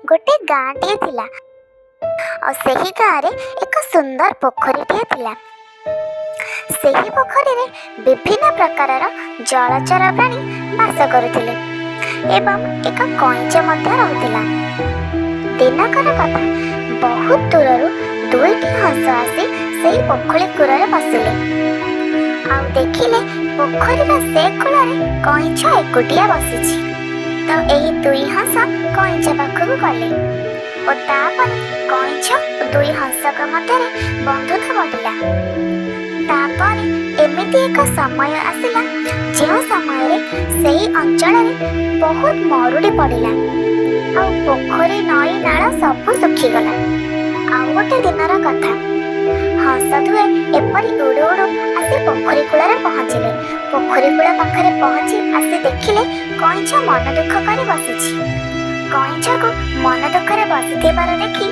गोटे गाँटे थिला और सही गाँव एक सुंदर पोखरीटे थिला। ସେହି ପୋଖରୀରେ ବିଭିନ୍ନ ପ୍ରକାରର ଜଳଚର ପ୍ରାଣୀ ବାସ କରୁଥିଲେ ଏବଂ ଏକ କଇଁଛ ମଧ୍ୟ ରହୁଥିଲା। ଦିନକର କଥା, ବହୁତ ଦୂରରୁ ଦୁଇଟି ହଂସ ଆସି ସେହି ପୋଖରୀ କୂଳରେ ବସିଲେ ଆଉ ଦେଖିଲେ ପୋଖରୀର ସେ କୂଳରେ କଇଁଛ ଏକୁଟିଆ ବସିଛି। ତ ଏହି ଦୁଇ ହଂସ କଇଁଛ ପାଖକୁ ଗଲେ ଓ ତାପରେ କଇଁଛ ଓ ଦୁଇ ହଂସଙ୍କ ମଧ୍ୟରେ ବନ୍ଧୁତା ବଢ଼ିଲା। ତାପରେ ଏମିତି ଏକ ସମୟ ଆସିଲା ଯେଉଁ ସମୟରେ ସେହି ଅଞ୍ଚଳରେ ବହୁତ ମରୁଡ଼ି ପଡ଼ିଲା ଆଉ ପୋଖରୀ ନଈ ନାଳ ସବୁ ଶୁଖିଗଲା। ଆଉ ଗୋଟେ ଦିନର କଥା, ହଂସ ଦୁହେଁ ଏପରି ଉଡ଼ୁ ଉଡ଼ୁ ଆସି ପୋଖରୀ କୂଳରେ ପହଞ୍ଚିଲେ। ପୋଖରୀ କୂଳ ପାଖରେ ପହଞ୍ଚି ଆସି ଦେଖିଲେ କଇଁଛ ମନ ଦୁଃଖ କରି ବସିଛି। କଇଁଛକୁ ମନ ଦୁଃଖରେ ବସିଥିବାର ଦେଖି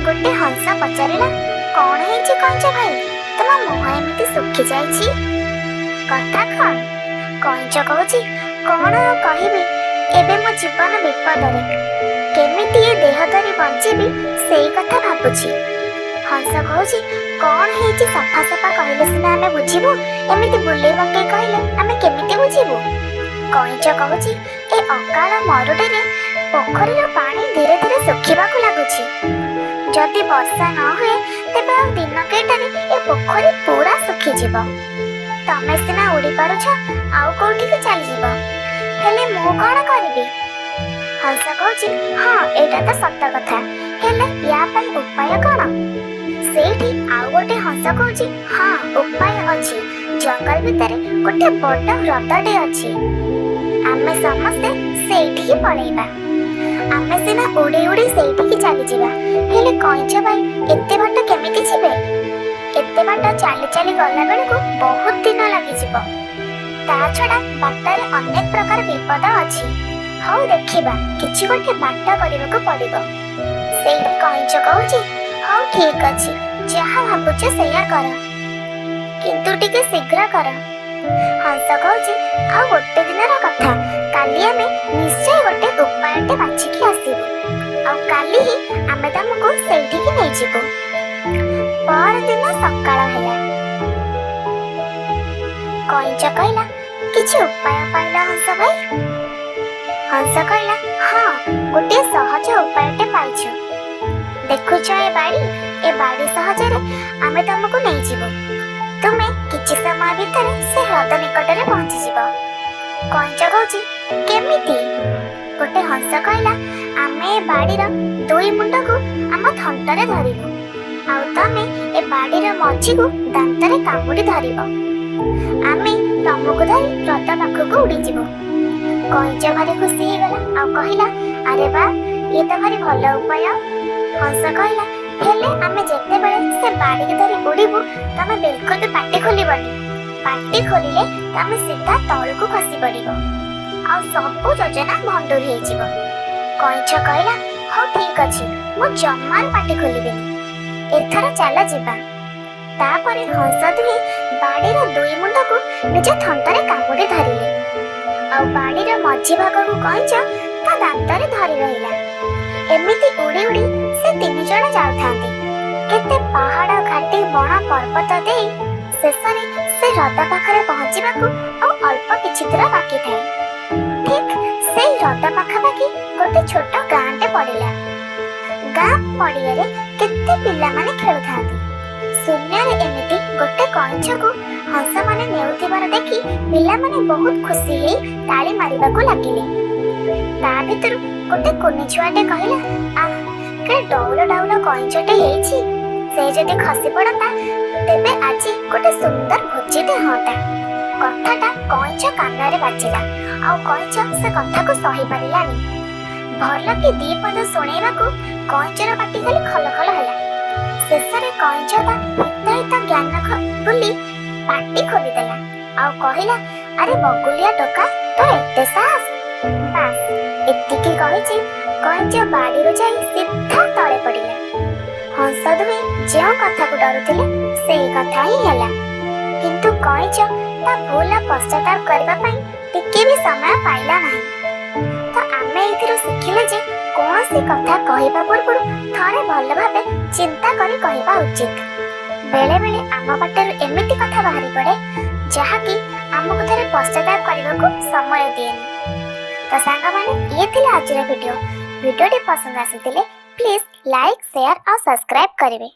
ଗୋଟେ ହଂସ ପଚାରିଲା, କ'ଣ ହେଇଛି କଇଁଛ ଭାଇ, ତୁମ ମୁହଁ ଏମିତି ଶୁଖି ଯାଇଛି, କଥା କ'ଣ? କଇଁଛ କହୁଛି, କ'ଣ ଆଉ କହିବି, ଏବେ ମୋ ଜୀବନ ବିପଦରେ, କେମିତି ଏ ଦେହ ଧରି ବଞ୍ଚିବି ସେଇ କଥା ଭାବୁଛି। ହଂସ କହୁଛି, କ'ଣ ହେଇଛି ସଫା ସଫା କହିଲେ ସିନା ଆମେ ବୁଝିବୁ, ଏମିତି ବୁଲେଇ ପକେଇ କହିଲେ ଆମେ କେମିତି ବୁଝିବୁ? କଇଁଛ କହୁଛି, ଏ ଅକାଳ ମରୁଡ଼ିରେ ପୋଖରୀର ପାଣି ଧୀରେ ଧୀରେ ଶୁଖିବାକୁ ଲାଗୁଛି। ଯଦି ବର୍ଷା ନ ହୁଏ ତେବେ ଆଉ ଦିନ କେଇଟାରେ ଏ ପୋଖରୀ ପୁରା ଶୁଖିଯିବ। ତମେ ସିନା ଉଡ଼ି ପାରୁଛ, ଆଉ କୋଉଠିକି ଚାଲିଯିବ, ହେଲେ ମୁଁ କ'ଣ କରିବି? ହଂସ କହୁଛି, ହଁ ଏଇଟା ତ ସତ କଥା, ହେଲେ ୟା ପାଇଁ ଉପାୟ କ'ଣ? ସେଇଠି ଆଉ ଗୋଟେ ହଂସ କହୁଛି, ହଁ ଉପାୟ ଅଛି, ଜଙ୍ଗଲ ଭିତରେ ଗୋଟେ ବଡ଼ ହ୍ରଦଟେ ଅଛି, ଆମେ ସମସ୍ତେ ସେଇଠିକି ପଳେଇବା। ଆମେ ସିନା ଉଡ଼ି ଉଡ଼ି ସେଇଠିକି ଚାଲିଯିବା, ହେଲେ କଇଁଛ ଭାଇ ଏତେ ବାଟ କେମିତି ଯିବେ? ଏତେ ବାଟ ଚାଲି ଚାଲି ଗଲା ବେଳକୁ ବହୁତ ଦିନ ଲାଗିଯିବ। ତା ଛଡ଼ା ବାଟରେ ଅନେକ ପ୍ରକାର ବିପଦ ଅଛି। ହଉ ଦେଖିବା, କିଛି ଗୋଟେ ବାଟ କରିବାକୁ ପଡ଼ିବ। ସେଇଠି କଇଁଛ କହୁଛି, ହଉ ଠିକ୍ ଅଛି, ଯାହା ଭାବୁଛ ସେଇଆ କର, କିନ୍ତୁ ଟିକେ ଶୀଘ୍ର କର। ହଂସ କହୁଛି, ଆଉ ଗୋଟେ ଦିନର କଥା, କାଲି ଆମେ ନିଶ୍ଚୟ ଗୋଟେ ଉପାୟଟେ ବାଛିକି ଆସିବୁ ଆଉ କାଲି ହିଁ ଆମେ ତମକୁ ସେଇଠିକି ନେଇଯିବୁ। ପରଦିନ ସକାଳ ହେଲା। କଇଁଛ କହିଲା, କିଛି ଉପାୟ ପାଇଲ ହଂସ ଭାଇ? ହଂସ କହିଲା, ହଁ ଗୋଟିଏ ସହଜ ଉପାୟଟେ ପାଇଛୁ। ଦେଖୁଛ ଏ ବାଡ଼ି ସହଜରେ ଆମେ ତମକୁ ନେଇଯିବୁ। ତୁମେ କିଛି ସମୟ ଭିତରେ ସେ ହ୍ରଦ ନିକଟରେ ପହଞ୍ଚିଯିବ। କଇଁଛ କହୁଛି, କେମିତି? ଗୋଟେ ହଂସ କହିଲା, ଆମେ ଏ ବାଡ଼ିର ଦୁଇ ମୁଣ୍ଡକୁ ଆମ ଥଣ୍ଟରେ ଧରିବୁ ଆଉ ତମେ ଏ ବାଡ଼ିର ମଝିକୁ ଦାନ୍ତରେ କାମୁଡ଼ି ଧରିବ। ଆମେ ତମକୁ ଧରି ହ୍ରଦ ପାଖକୁ ଉଡ଼ିଯିବୁ। କଇଁଛ ଭାରି ଖୁସି ହେଇଗଲା ଆଉ କହିଲା, ଆରେ ବା, ଇଏ ତ ଭାରି ଭଲ ଉପାୟ। ହଂସ କହିଲା, ହେଲେ ଆମେ ଯେତେବେଳେ ସେ ବାଡ଼ିକି ଧରି ଉଡ଼ିବୁ ତମେ ବିଲକୁଲ ବି ପାଟି ଖୋଲିବନି। ପାଟି ଖୋଲିଲେ ତମେ ସିଧା ତଳକୁ ଖସି ପଡ଼ିବ ଆଉ ସବୁ ଯୋଜନା ଭଣ୍ଡୁର ହେଇଯିବ। କଇଁଛ କହିଲା, ହଉ ଠିକ୍ ଅଛି, ମୁଁ ଜମାରୁ ପାଟି ଖୋଲିବିନି, ଏଥର ଚାଲ ଯିବା। ତାପରେ ହଂସ ଦୁହେଁ ବାଡ଼ିର ଦୁଇ ମୁଣ୍ଡକୁ ନିଜ ଥଣ୍ଟରେ କାମୁଡ଼ି ଧରିଲେ ଆଉ ବାଡ଼ିର ମଝି ଭାଗକୁ କଇଁଛ ତା ଦାନ୍ତରେ ଧରି ରହିଲା। ଏମିତି ଉଡ଼ି ଉଡ଼ି ସେ ତିନି ଜଣ ଯାଉଥାନ୍ତି। କେତେ ପାହାଡ଼ ଘାଟି ବଣ ପର୍ବତ ଦେଇ ଶେଷରେ ସେ ହ୍ରଦ ପାଖରେ ପହଞ୍ଚିବାକୁ ଆଉ ଅଳ୍ପ କିଛି ଦୂର ବାକି ଥାଏ। ଠିକ୍ ସେଇ ହ୍ରଦ ପାଖାପାଖି ଗୋଟେ ଛୋଟ ଗାଁଟେ ପଡ଼ିଲା। ଗାଁ ପଡ଼ିଆରେ କେତେ ପିଲାମାନେ ଖେଳୁଥାନ୍ତି। ଶୂନ୍ୟରେ ଏମିତି ଗୋଟେ କଇଁଛକୁ ହଂସମାନେ ନେଉଥିବାର ଦେଖି ପିଲାମାନେ ବହୁତ ଖୁସି ହେଇ ତାଳି ମାରିବାକୁ ଲାଗିଲେ। ତା ଭିତରୁ ଗୋଟେ କୁନି ଛୁଆଟେ କହିଲା, ଆଃ କି ଡଉଲ ଡଉଲ କଇଁଛଟେ ହେଇଛି, ସେ ଯଦି ଖସି ପଡ଼ନ୍ତା ତେବେ ଆଜି ଗୋଟେ ସୁନ୍ଦର ଭୋଜିଟେ ହୁଅନ୍ତା। କଥାଟା କଇଁଛ କାନରେ ବାଜିଲା ଆଉ କଇଁଛ ସେ କଥାକୁ ସହିପାରିଲାନି। ଭଲ କି ଦି ପଦ ଶୁଣେଇବାକୁ କଇଁଛର ପାଟି ଖାଲି ଖଲ ଖଲ ହେଲା। ଶେଷରେ କଇଁଛ ତା ହିତ ଜ୍ଞାନ ବୋଲି ପାଟି ଖୋଲିଦେଲା ଆଉ କହିଲା, ଆରେ ବଗୁଲିଆ ଟୋକା, ତୋର ଏତେ ସାହସ? ବାସ୍ ଏତିକି କହିଛି କଇଁଛ ବାଡ଼ିରୁ ଯାଇ ସିଧା ତଳେ ପଡ଼ିଲା। ହଂସ ଦୁହେଁ ଯେଉଁ କଥାକୁ ଡରୁଥିଲେ ସେଇ କଥା ହିଁ ହେଲା। କିନ୍ତୁ କଇଁଛ ତା ଭୁଲ ପଶ୍ଚାତାପ କରିବା ପାଇଁ ଟିକେ ବି ସମୟ ପାଇଲା ନାହିଁ। ତ ଆମେ ଏଥିରୁ ଶିଖିଲେ ଯେ କୌଣସି କଥା କହିବା ପୂର୍ବରୁ ଥରେ ଭଲ ଭାବେ ଚିନ୍ତା କରି କହିବା ଉଚିତ। ବେଳେବେଳେ ଆମ ପାଟିରୁ ଏମିତି କଥା ବାହାରି ପଡ଼େ ଯାହାକି ଆମକୁ ଥରେ ପଶ୍ଚାତାପ କରିବାକୁ ସମୟ ଦିଏନି। ତ ସାଙ୍ଗମାନେ, ଇଏ ଥିଲା ଆଜିର ଭିଡ଼ିଓଟି ପସନ୍ଦ ଆସିଥିଲେ ପ୍ଲିଜ୍ ଲାଇକ୍, ସେୟାର ଆଉ ସବସ୍କ୍ରାଇବ୍ କରିବେ।